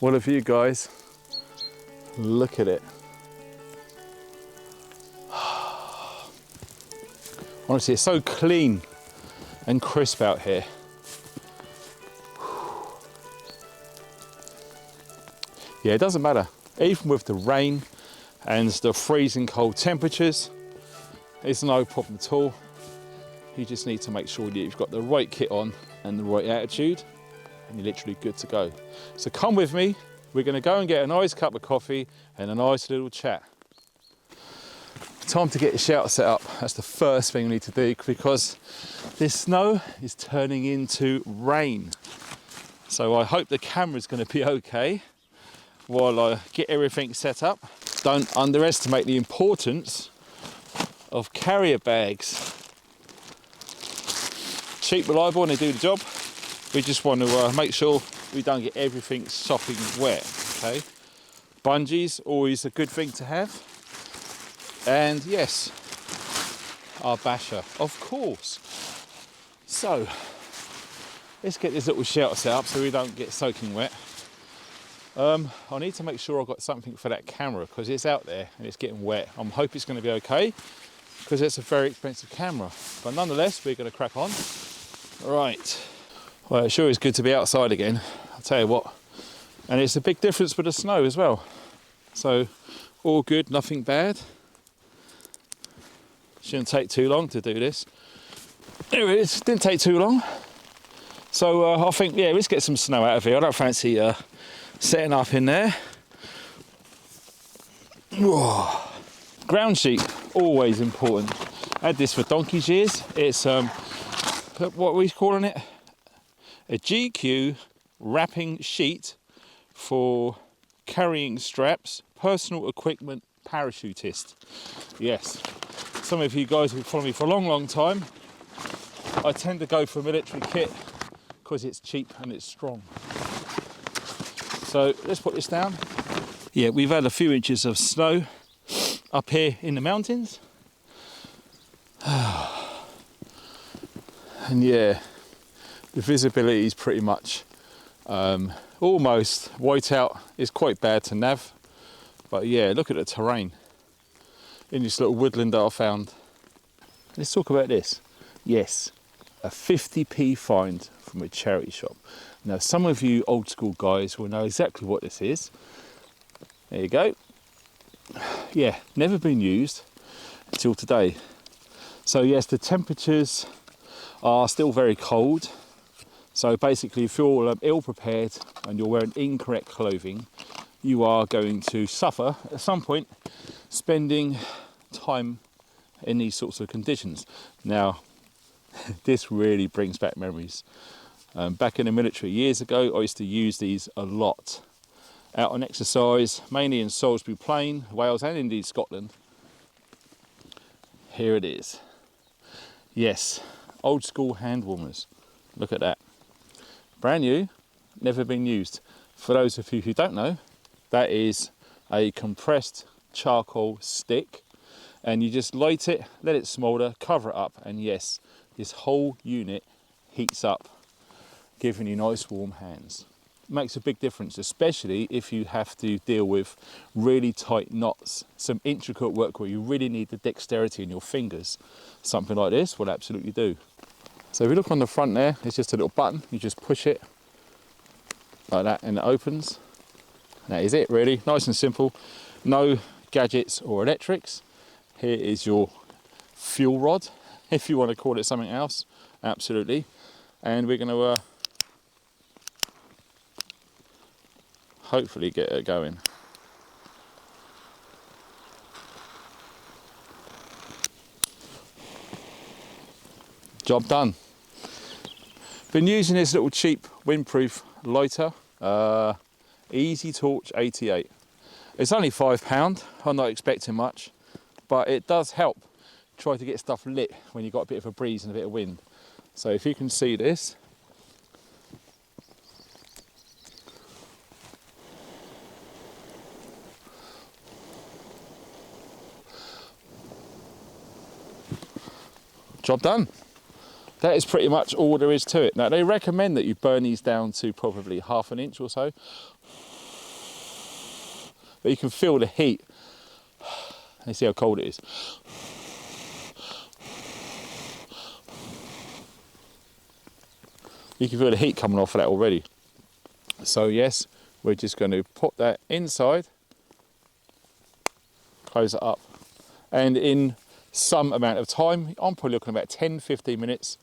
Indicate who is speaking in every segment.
Speaker 1: What of you guys? Look at it. Honestly, it's so clean and crisp out here. Yeah, it doesn't matter. Even with the rain and the freezing cold temperatures, it's no problem at all. You just need to make sure that you've got the right kit on and the right attitude, and you're literally good to go. So come with me. We're going to go and get a nice cup of coffee and a nice little chat. Time to get the shelter set up. That's the first thing we need to do, because this snow is turning into rain. So I hope the camera's going to be okay while I get everything set up. Don't underestimate the importance of carrier bags. Cheap, reliable, and they do the job. We just want to make sure we don't get everything sopping wet, okay? Bungees, always a good thing to have. And yes, our BASHA, of course. So, let's get this little shelter set up so we don't get soaking wet. I need to make sure I've got something for that camera, because it's out there and it's getting wet. I'm hoping it's going to be okay, because it's a very expensive camera. But nonetheless, we're going to crack on. Right. Well, it sure is good to be outside again, I'll tell you what. And it's a big difference with the snow as well. So, all good, nothing bad. Shouldn't take too long to do this. There it is, didn't take too long. So I think, yeah, let's get some snow out of here. I don't fancy setting up in there. Whoa. Ground sheet, always important. I had this for donkey's years. It's, what are we calling it? A GQ wrapping sheet for carrying straps, personal equipment, parachutist. Yes, some of you guys who follow me for a long time, I tend to go for military kit because it's cheap and it's strong. So let's put this down. Yeah, we've had a few inches of snow up here in the mountains. And yeah, the visibility is pretty much almost white out. It's quite bad to nav, but yeah, look at the terrain in this little woodland that I found. Let's talk about this. Yes, a 50p find from a charity shop. Now, some of you old school guys will know exactly what this is. There you go. Yeah, never been used until today. So yes, the temperatures are still very cold. So basically, if you're ill prepared and you're wearing incorrect clothing, you are going to suffer at some point spending time in these sorts of conditions. Now, this really brings back memories. Back in the military years ago, I used to use these a lot. Out on exercise, mainly in Salisbury Plain, Wales, and indeed Scotland. Here it is. Yes, old school hand warmers. Look at that. Brand new, never been used. For those of you who don't know, that is a compressed charcoal stick, and you just light it, let it smolder, cover it up, and yes, this whole unit heats up, giving you nice warm hands. It makes a big difference, especially if you have to deal with really tight knots, some intricate work where you really need the dexterity in your fingers. Something like this will absolutely do. So if you look on the front there, it's just a little button. You just push it like that and it opens. And that is it, really. Nice and simple. No gadgets or electrics. Here is your fuel rod, if you want to call it something else. Absolutely. And we're going to hopefully get it going. Job done. Been using this little cheap windproof lighter, Easy Torch 88. It's only £5, I'm not expecting much, but it does help try to get stuff lit when you've got a bit of a breeze and a bit of wind. So if you can see this, job done. That is pretty much all there is to it. Now, they recommend that you burn these down to probably ½ inch or so. but you can feel the heat. You see how cold it is. You can feel the heat coming off of that already. So yes, we're just going to put that inside, close it up, and in some amount of time, I'm probably looking about 10-15 minutes,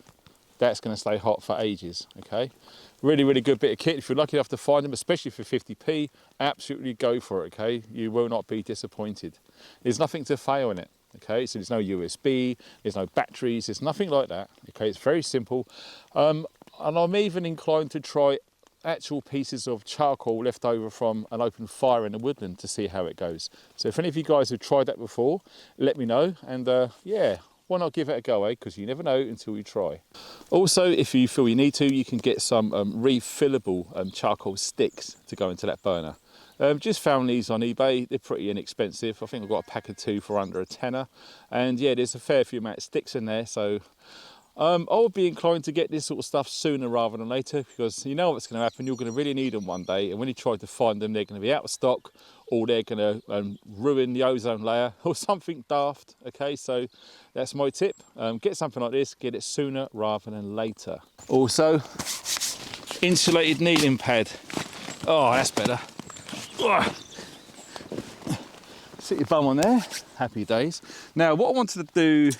Speaker 1: that's going to stay hot for ages. Okay, really, really good bit of kit. If you're lucky enough to find them, especially for 50p, absolutely go for it. Okay, you will not be disappointed. There's nothing to fail in it. Okay, so there's no USB, there's no batteries, there's nothing like that. Okay, it's very simple. And I'm even inclined to try actual pieces of charcoal left over from an open fire in the woodland to see how it goes. So if any of you guys have tried that before, let me know. And yeah, why not give it a go, eh? Because you never know until you try. Also, if you feel you need to, you can get some refillable charcoal sticks to go into that burner. Just found these on eBay. They're pretty inexpensive. I think I've got a pack of 2 for under a tenner. And yeah, there's a fair few amount of sticks in there. So I would be inclined to get this sort of stuff sooner rather than later, because you know what's going to happen. You're going to really need them one day. And when you try to find them, they're going to be out of stock, or they're going to ruin the ozone layer or something daft. Okay, so that's my tip. Get something like this, get it sooner rather than later. Also, insulated kneading pad. Oh, that's better. Sit your bum on there, happy days. Now what I wanted to do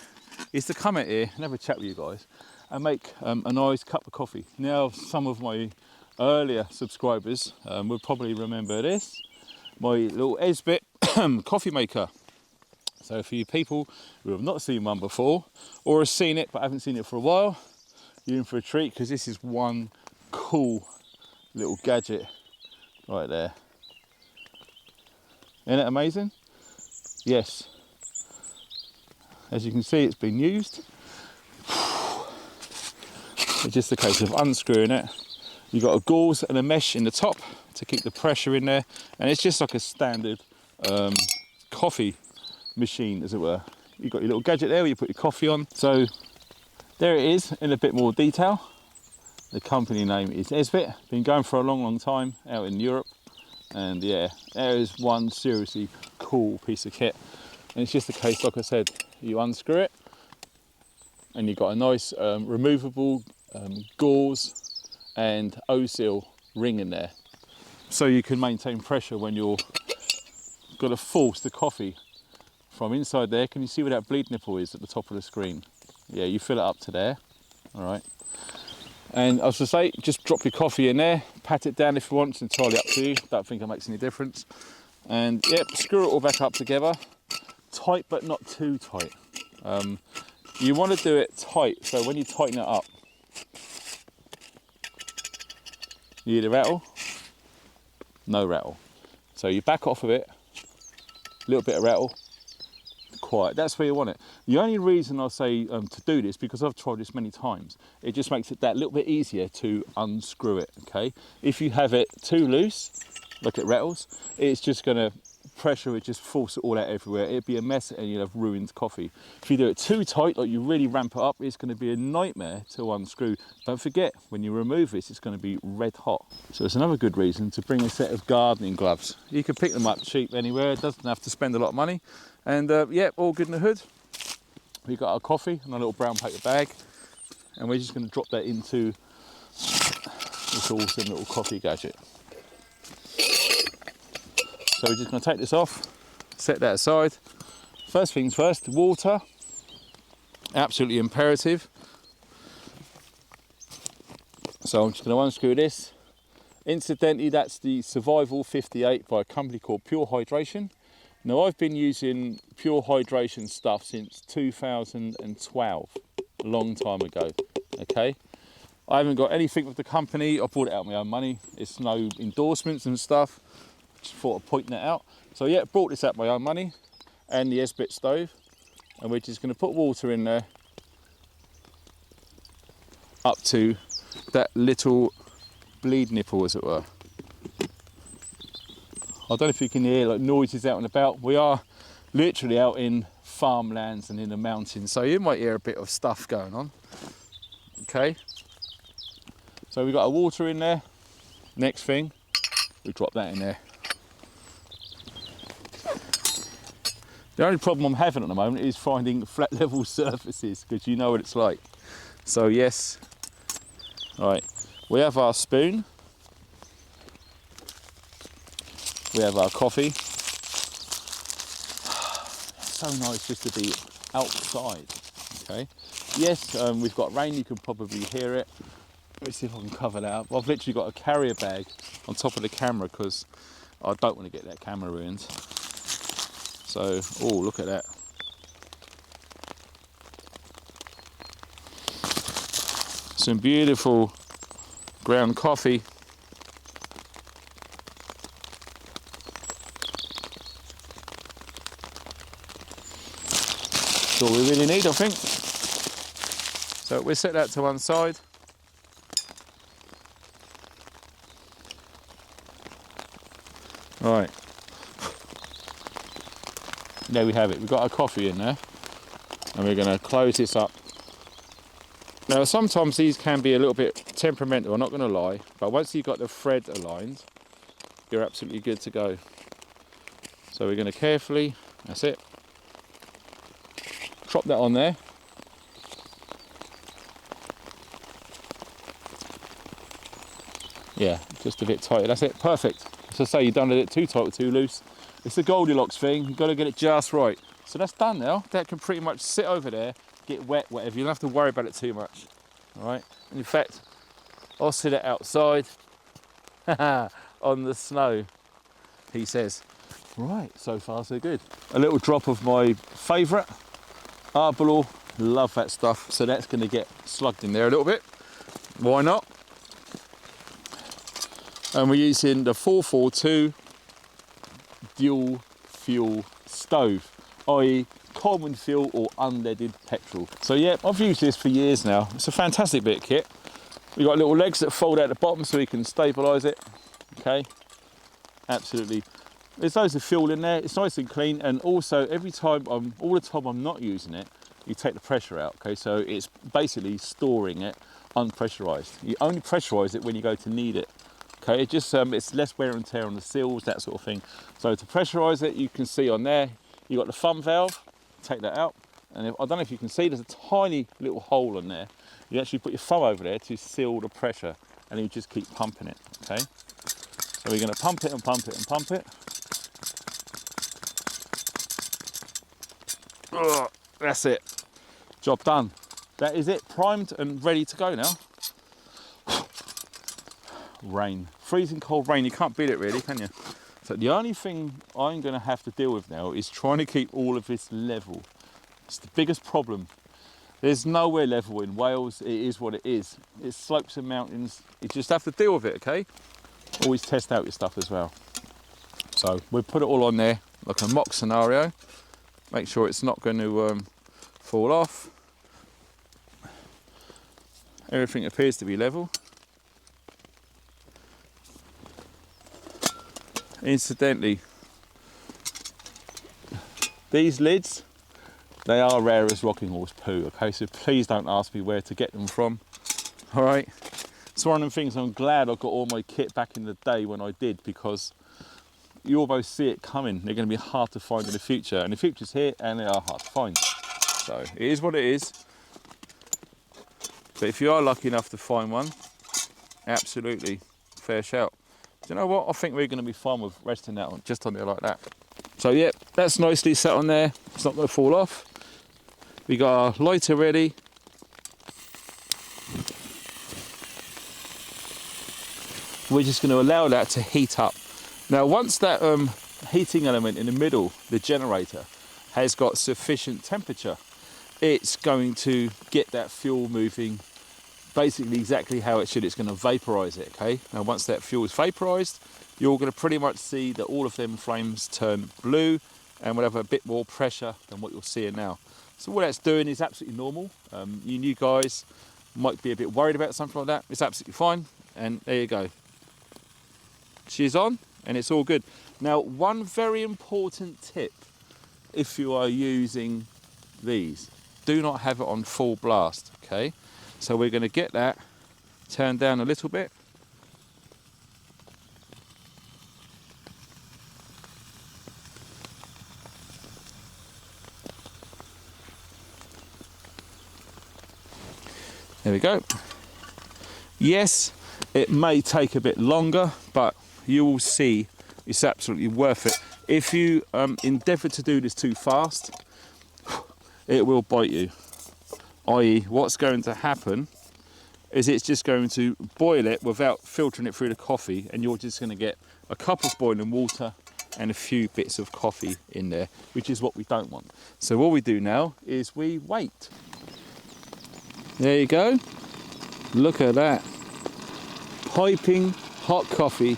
Speaker 1: is to come out here and have a chat with you guys and make a nice cup of coffee. Now some of my earlier subscribers will probably remember this, my little Esbit coffee maker. So for you people who have not seen one before, or have seen it but haven't seen it for a while, you're in for a treat, because this is one cool little gadget right there. Isn't it amazing? Yes. As you can see, it's been used. It's just a case of unscrewing it. You've got a gauze and a mesh in the top to keep the pressure in there, and it's just like a standard coffee machine, as it were. You've got your little gadget there where you put your coffee on. So there it is in a bit more detail. The company name is Esbit. Been going for a long, long time out in Europe. And yeah, there is one seriously cool piece of kit. And it's just a case, like I said, you unscrew it and you've got a nice removable gauze and O-seal ring in there. So you can maintain pressure when you're got to force the coffee from inside there. Can you see where that bleed nipple is at the top of the screen? Yeah, you fill it up to there, all right. And as I say, just drop your coffee in there, pat it down if you want, it's entirely up to you. Don't think it makes any difference. And yep, screw it all back up together. Tight, but not too tight. You want to do it tight, so when you tighten it up, you hear the rattle? No rattle. So you back off of it, a little bit of rattle, quiet. That's where you want it. The only reason I say to do this, because I've tried this many times, it just makes it that little bit easier to unscrew it, okay? If you have it too loose, like it rattles, it's just going to pressure would just force it all out everywhere. It'd be a mess and you'll have ruined coffee. If you do it too tight, like you really ramp it up, it's going to be a nightmare to unscrew. Don't forget, when you remove this, it's going to be red hot. So it's another good reason to bring a set of gardening gloves. You can pick them up cheap anywhere, it doesn't have to spend a lot of money. And yeah, all good in the hood. We've got our coffee in a little brown paper bag, and we're just going to drop that into this awesome little coffee gadget. So we're just going to take this off, set that aside. First things first, water, absolutely imperative. So I'm just going to unscrew this. Incidentally, that's the Survival 58 by a company called Pure Hydration. Now I've been using Pure Hydration stuff since 2012, a long time ago, okay? I haven't got anything with the company, I bought it out of my own money. It's no endorsements and stuff. Just thought of pointing it out. So yeah, brought this out my own money and the Esbit stove, and we're just going to put water in there up to that little bleed nipple, as it were. I don't know if you can hear like noises out and about. We are literally out in farmlands and in the mountains, so you might hear a bit of stuff going on. Okay, so we've got our water in there. Next thing, we drop that in there. The only problem I'm having at the moment is finding flat level surfaces, because you know what it's like. So yes, right, we have our spoon, we have our coffee. It's so nice just to be outside, okay? Yes, we've got rain, you can probably hear it. Let me see if I can cover that up. I've literally got a carrier bag on top of the camera because I don't want to get that camera ruined. So, oh, look at that. Some beautiful ground coffee. That's all we really need, I think. So we'll set that to one side. Right. There we have it. We've got our coffee in there. And we're going to close this up. Now sometimes these can be a little bit temperamental, I'm not going to lie, but once you've got the thread aligned, you're absolutely good to go. So we're going to carefully, that's it, drop that on there. Yeah, just a bit tighter, that's it, perfect. So say you've done it too tight or too loose, it's the Goldilocks thing, you've got to get it just right. So that's done now, that can pretty much sit over there, get wet, whatever, you don't have to worry about it too much. All right, and in fact, I'll sit it outside on the snow, he says. Right, so far so good. A little drop of my favourite, Arbol, love that stuff. So that's going to get slugged in there a little bit. Why not? And we're using the 442 dual fuel stove, i.e. common fuel or unleaded petrol. So yeah, I've used this for years now. It's a fantastic bit of kit. We've got little legs that fold out the bottom so we can stabilise it. Okay, absolutely. There's loads of fuel in there. It's nice and clean, and also all the time I'm not using it, you take the pressure out. Okay, so it's basically storing it unpressurised. You only pressurise it when you go to need it. Okay, it just it's less wear and tear on the seals, that sort of thing. So to pressurise it, you can see on there, you've got the thumb valve. Take that out, and I don't know if you can see, there's a tiny little hole in there. You actually put your thumb over there to seal the pressure, and you just keep pumping it. Okay, so we're going to pump it and pump it and pump it. Ugh, that's it, job done. That is it, primed and ready to go now. Rain, freezing cold rain, you can't beat it really, can you? So the only thing I'm going to have to deal with now is trying to keep all of this level. It's the biggest problem. There's nowhere level in Wales. It is what it is. It's slopes and mountains. You just have to deal with it, okay? Always test out your stuff as well. So we'll put it all on there like a mock scenario. Make sure it's not going to fall off. Everything appears to be level. Incidentally, these lids, they are rare as rocking horse poo, okay, so please don't ask me where to get them from. All right, it's one of the things I'm glad I got all my kit back in the day when I did, because you almost see it coming. They're going to be hard to find in the future, and the future's here and they are hard to find. So it is what it is. But if you are lucky enough to find one, absolutely fair shout. Do you know what? I think we're going to be fine with resting that on just on there like that. So yeah, that's nicely set on there. It's not going to fall off. We got our lighter ready. We're just going to allow that to heat up. Now, once that heating element in the middle, the generator, has got sufficient temperature, it's going to get that fuel moving basically exactly how it should. It's going to vaporize it, okay? Now once that fuel is vaporized, you're going to pretty much see that all of them flames turn blue and will have a bit more pressure than what you're seeing now. So what that's doing is absolutely normal. You new guys might be a bit worried about something like that. It's absolutely fine, and there you go. She's on and it's all good. Now, one very important tip if you are using these, do not have it on full blast, okay? So we're going to get that turned down a little bit. There we go. Yes, it may take a bit longer, but you will see it's absolutely worth it. If you endeavour to do this too fast, it will bite you. I.e., what's going to happen is it's just going to boil it without filtering it through the coffee, and you're just going to get a cup of boiling water and a few bits of coffee in there, which is what we don't want. So what we do now is we wait. There you go. Look at that. Piping hot coffee.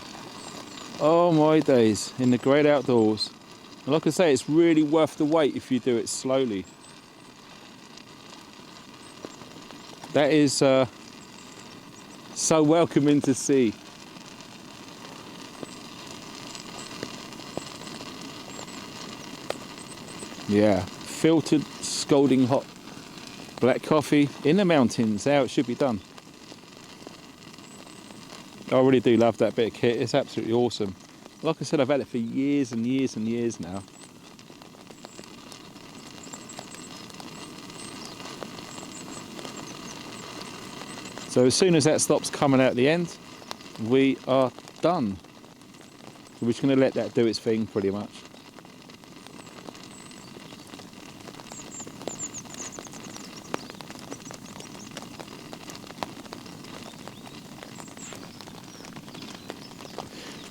Speaker 1: Oh my days, in the great outdoors. And like I say, it's really worth the wait if you do it slowly. That is so welcoming to see. Yeah, filtered, scalding hot black coffee in the mountains. How it should be done. I really do love that bit of kit. It's absolutely awesome. Like I said, I've had it for years and years and years now. So as soon as that stops coming out the end, we are done. So we're just going to let that do its thing pretty much.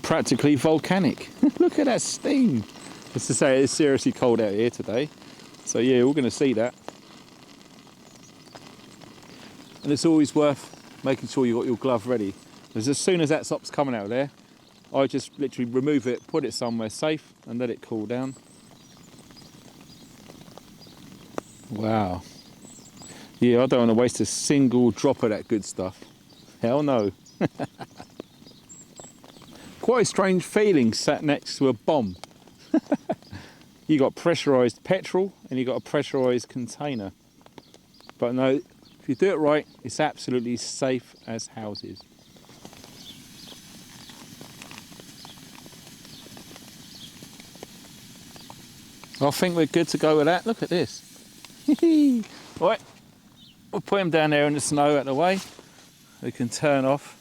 Speaker 1: Practically volcanic. Look at that steam. Just to say, it's seriously cold out here today. So yeah, we're going to see that. And it's always worth making sure you've got your glove ready, because as soon as that stops coming out of there, I just literally remove it, put it somewhere safe and let it cool down. Wow. Yeah, I don't want to waste a single drop of that good stuff. Hell no. Quite a strange feeling sat next to a bomb. You got pressurised petrol and you got a pressurised container. But no, if you do it right, it's absolutely safe as houses. I think we're good to go with that. Look at this. Right, we'll put him down there in the snow out of the way. We can turn off.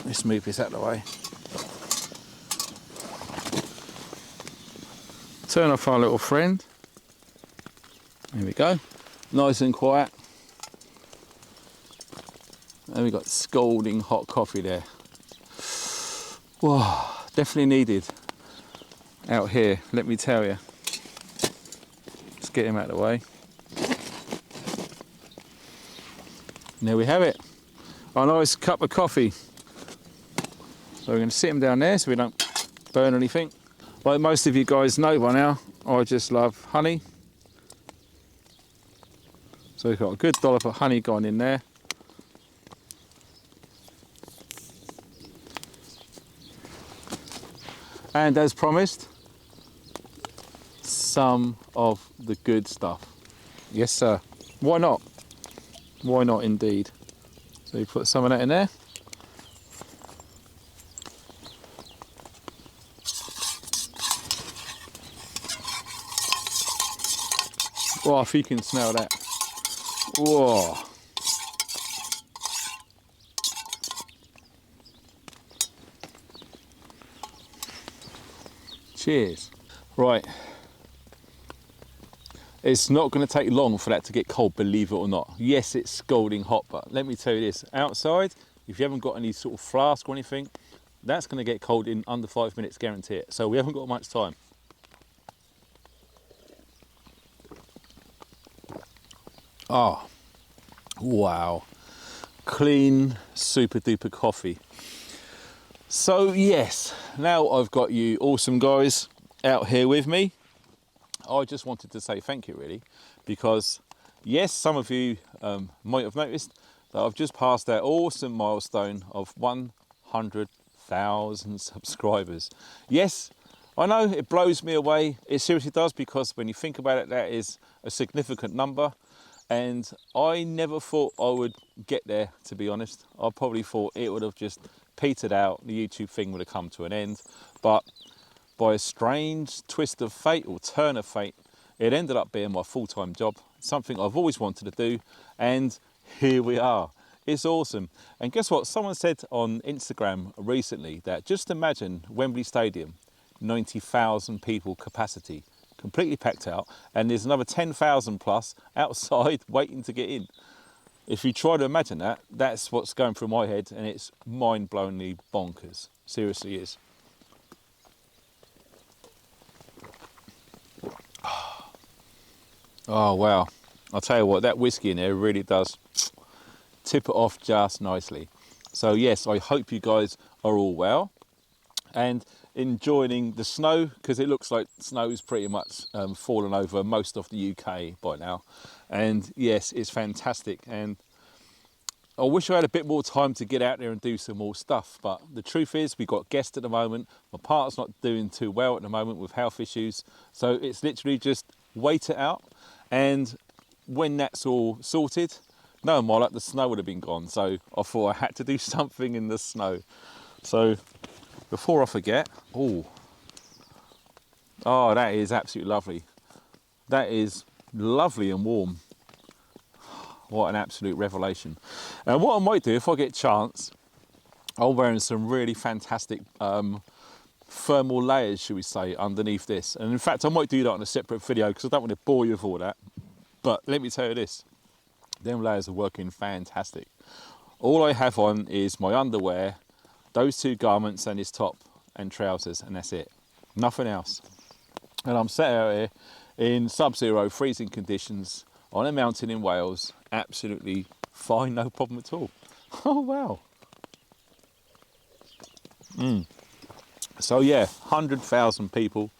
Speaker 1: Let's move this out of the way. Turn off our little friend. There we go. Nice and quiet. And we've got scalding hot coffee there. Whoa, definitely needed out here, let me tell you. Let's get him out of the way. And there we have it. A nice cup of coffee. So we're going to sit him down there so we don't burn anything. Like most of you guys know by now, I just love honey. So we've got a good dollop of honey gone in there. And as promised, some of the good stuff. Yes, sir. Why not? Why not, indeed? So you put some of that in there. Oh, if you can smell that. Whoa. Cheers. Right. It's not going to take long for that to get cold, believe it or not. Yes, it's scalding hot, but let me tell you this. Outside, if you haven't got any sort of flask or anything, that's going to get cold in under 5 minutes, guarantee it. So we haven't got much time. Oh, wow. Clean, super duper coffee. So yes, now I've got you awesome guys out here with me. I just wanted to say thank you really, because yes, some of you might have noticed that I've just passed that awesome milestone of 100,000 subscribers. Yes, I know it blows me away. It seriously does, because when you think about it, that is a significant number. And I never thought I would get there, to be honest. I probably thought it would have just petered out, the YouTube thing would have come to an end. But by a strange twist of fate or turn of fate, it ended up being my full-time job, something I've always wanted to do, and here we are. It's awesome. And guess what? Someone said on Instagram recently that just imagine Wembley Stadium, 90,000 people capacity, completely packed out, and there's another 10,000 plus outside waiting to get in. If you try to imagine that, that's what's going through my head, and it's mind-blowingly bonkers. Seriously is. Oh, wow. I'll tell you what, that whiskey in there really does tip it off just nicely. So yes, I hope you guys are all well and enjoying the snow, because it looks like snow's pretty much fallen over most of the UK by now. And yes, it's fantastic. And I wish I had a bit more time to get out there and do some more stuff. But the truth is, we've got guests at the moment. My partner's not doing too well at the moment with health issues. So it's literally just wait it out. And when that's all sorted, no more like the snow would have been gone. So I thought I had to do something in the snow. So before I forget, oh, that is absolutely lovely. That is lovely and warm. What an absolute revelation. And what I might do, if I get a chance, I'm wearing some really fantastic thermal layers, should we say, underneath this. And in fact, I might do that on a separate video because I don't want to bore you with all that. But let me tell you this, them layers are working fantastic. All I have on is my underwear, those two garments and this top and trousers, and that's it. Nothing else. And I'm sat out here in sub-zero freezing conditions on a mountain in Wales, absolutely fine, no problem at all. Oh, wow. So yeah, 100,000 people.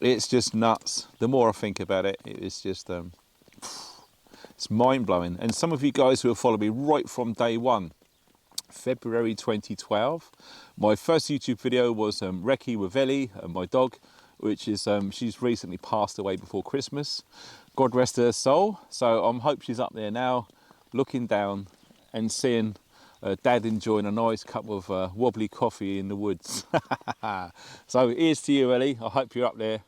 Speaker 1: It's just nuts. The more I think about it, it's just, it's mind-blowing. And some of you guys who have followed me right from day one, February 2012, my first YouTube video was Recce with Ellie, my dog, which is, she's recently passed away before Christmas. God rest her soul. So I hope she's up there now, looking down and seeing Dad enjoying a nice cup of wobbly coffee in the woods. So here's to you, Ellie. I hope you're up there.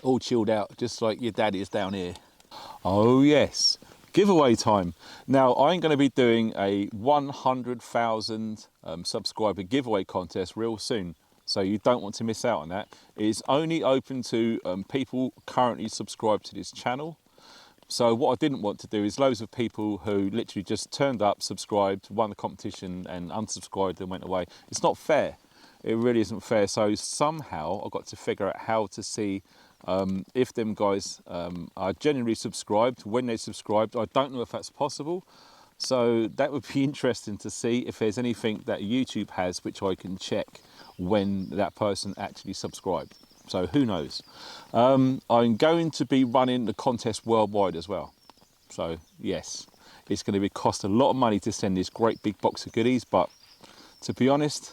Speaker 1: All chilled out, just like your dad is down here. Oh yes, giveaway time. Now I'm going to be doing a 100,000 subscriber giveaway contest real soon. So you don't want to miss out on that. It's only open to people currently subscribed to this channel. So what I didn't want to do is loads of people who literally just turned up, subscribed, won the competition and unsubscribed and went away. It's not fair. It really isn't fair. So somehow I've got to figure out how to see if them guys are genuinely subscribed, when they subscribed. I don't know if that's possible. So that would be interesting to see if there's anything that YouTube has which I can check when that person actually subscribed. So who knows? I'm going to be running the contest worldwide as well. So yes, it's going to cost a lot of money to send this great big box of goodies, but to be honest,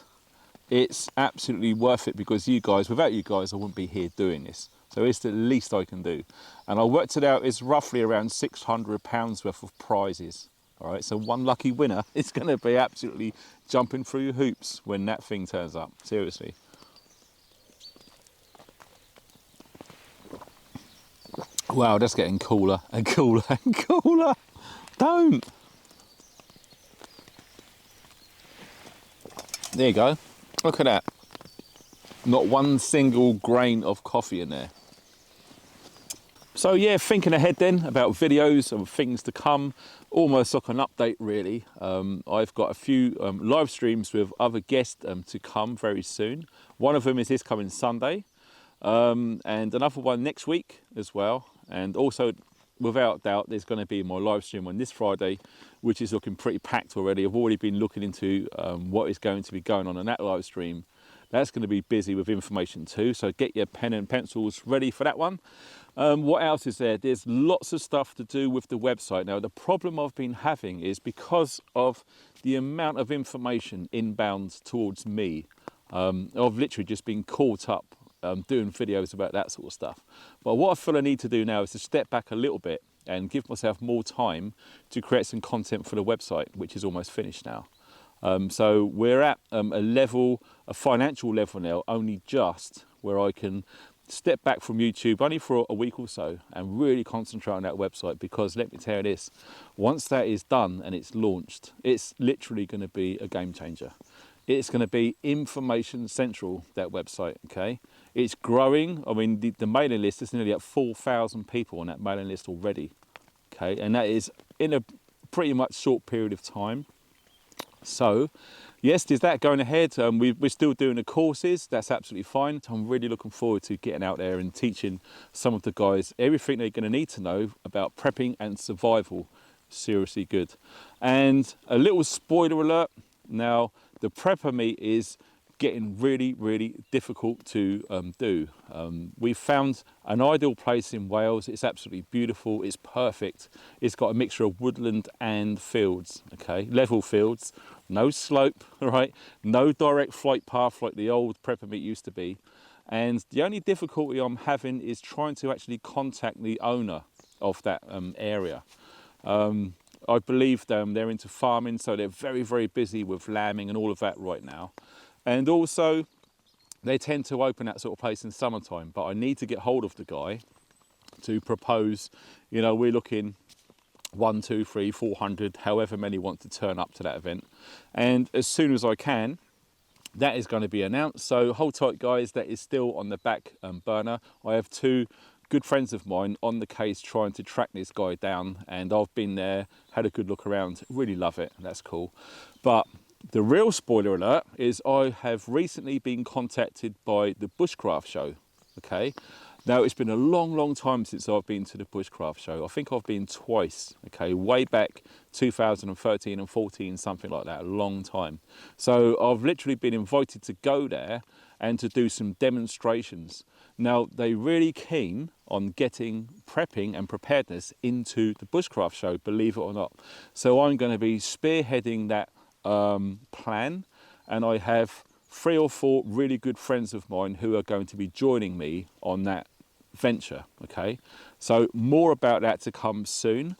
Speaker 1: it's absolutely worth it because you guys, without you guys, I wouldn't be here doing this. So it's the least I can do. And I worked it out, it's roughly around £600 worth of prizes. All right, so one lucky winner is going to be absolutely jumping through hoops when that thing turns up. Seriously. Wow, that's getting cooler and cooler and cooler. Don't. There you go. Look at that. Not one single grain of coffee in there. So yeah, thinking ahead then about videos and things to come, almost like an update really. I've got a few live streams with other guests to come very soon. One of them is this coming Sunday, and another one next week as well. And also, without doubt, there's going to be my live stream on this Friday, which is looking pretty packed already. I've already been looking into what is going to be going on that live stream. That's going to be busy with information too, so get your pen and pencils ready for that one. What else is there? There's lots of stuff to do with the website. Now, the problem I've been having is because of the amount of information inbound towards me, I've literally just been caught up doing videos about that sort of stuff. But what I feel I need to do now is to step back a little bit and give myself more time to create some content for the website, which is almost finished now. So we're at a financial level now, only just, where I can step back from YouTube only for a week or so and really concentrate on that website, because let me tell you this, once that is done and it's launched, it's literally going to be a game changer. It's going to be information central, that website, okay? It's growing. I mean, the mailing list is nearly at 4,000 people on that mailing list already, okay? And that is in a pretty much short period of time. So, yes, there's that going ahead. We're still doing the courses. That's absolutely fine. I'm really looking forward to getting out there and teaching some of the guys everything they're going to need to know about prepping and survival. Seriously good. And a little spoiler alert. Now, the prepper meat is getting really, really difficult to do. We've found an ideal place in Wales. It's absolutely beautiful. It's perfect. It's got a mixture of woodland and fields, okay? Level fields, no slope, right? No direct flight path like the old prepper meat used to be. And the only difficulty I'm having is trying to actually contact the owner of that area. I believe they're into farming, so they're very, very busy with lambing and all of that right now. And also, they tend to open that sort of place in summertime, but I need to get hold of the guy to propose, you know, we're looking 1, 2, 3, 400, however many want to turn up to that event. And as soon as I can, that is going to be announced. So hold tight, guys, that is still on the back burner. I have 2 good friends of mine on the case trying to track this guy down, and I've been there, had a good look around, really love it, that's cool. But the real spoiler alert is I have recently been contacted by the Bushcraft show, okay? Now, it's been a long, long time since I've been to the Bushcraft show. I think I've been twice, okay, way back 2013 and 14, something like that, a long time. So I've literally been invited to go there and to do some demonstrations. Now, they're really keen on getting prepping and preparedness into the Bushcraft show, believe it or not. So I'm going to be spearheading that plan, and I have 3 or 4 really good friends of mine who are going to be joining me on that venture, okay? So more about that to come soon.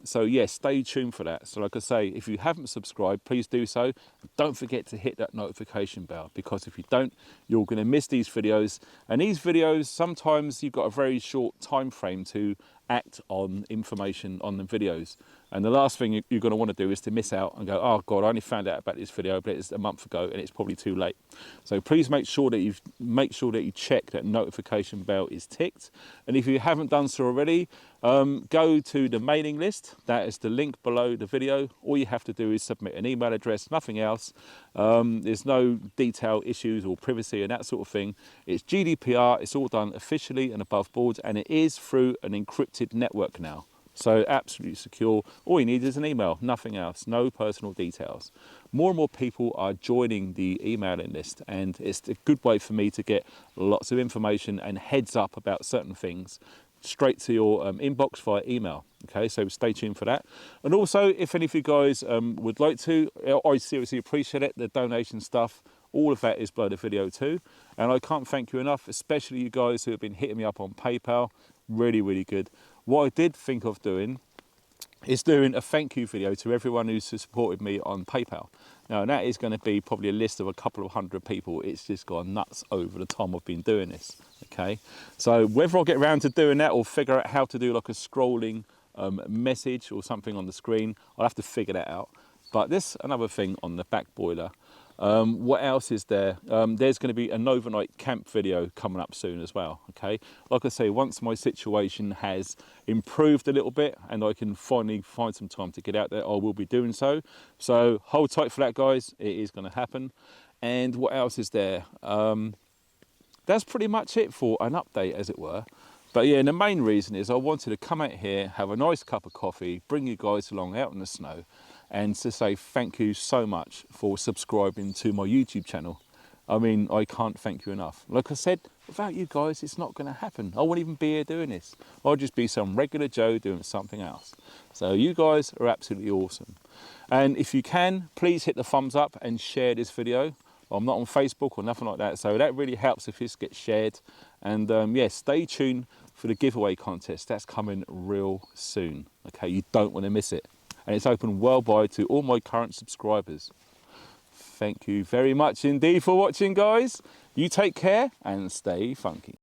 Speaker 1: So yes, stay tuned for that. So like I say, if you haven't subscribed, please do so. Don't forget to hit that notification bell, because if you don't, you're going to miss these videos. And these videos, sometimes you've got a very short time frame to act on information on the videos. And the last thing you're going to want to do is to miss out and go, oh God, I only found out about this video, but it's a month ago and it's probably too late. So please make sure that you check that notification bell is ticked. And if you haven't done so already, go to the mailing list. That is the link below the video. All you have to do is submit an email address, nothing else. There's no detail issues or privacy and that sort of thing. It's GDPR. It's all done officially and above board, and it is through an encrypted network now. So absolutely secure. All you need is an email, nothing else, no personal details. More and more people are joining the emailing list, and it's a good way for me to get lots of information and heads up about certain things straight to your inbox via email. Okay, so stay tuned for that. And also, if any of you guys would like to, I seriously appreciate it, the donation stuff, all of that is below the video too. And I can't thank you enough, especially you guys who have been hitting me up on PayPal. Really, really good. What I did think of doing is doing a thank you video to everyone who's supported me on PayPal. Now, that is going to be probably a list of a couple of hundred people. It's just gone nuts over the time I've been doing this, okay? So whether I'll get around to doing that or figure out how to do like a scrolling message or something on the screen, I'll have to figure that out. But this another thing on the back boiler. What else is there? There's going to be an overnight camp video coming up soon as well, okay? Like I say, once my situation has improved a little bit and I can finally find some time to get out there, I will be doing so. So hold tight for that, guys. It is going to happen. And what else is there? That's pretty much it for an update, as it were. But yeah, and the main reason is I wanted to come out here, have a nice cup of coffee, bring you guys along out in the snow, and to say thank you so much for subscribing to my YouTube channel. I mean, I can't thank you enough. Like I said, without you guys, it's not going to happen. I wouldn't even be here doing this. I'd just be some regular Joe doing something else. So you guys are absolutely awesome. And if you can, please hit the thumbs up and share this video. I'm not on Facebook or nothing like that, so that really helps if this gets shared. And yeah, stay tuned for the giveaway contest. That's coming real soon. Okay, you don't want to miss it. And it's open worldwide to all my current subscribers. Thank you very much indeed for watching, guys. You take care and stay funky.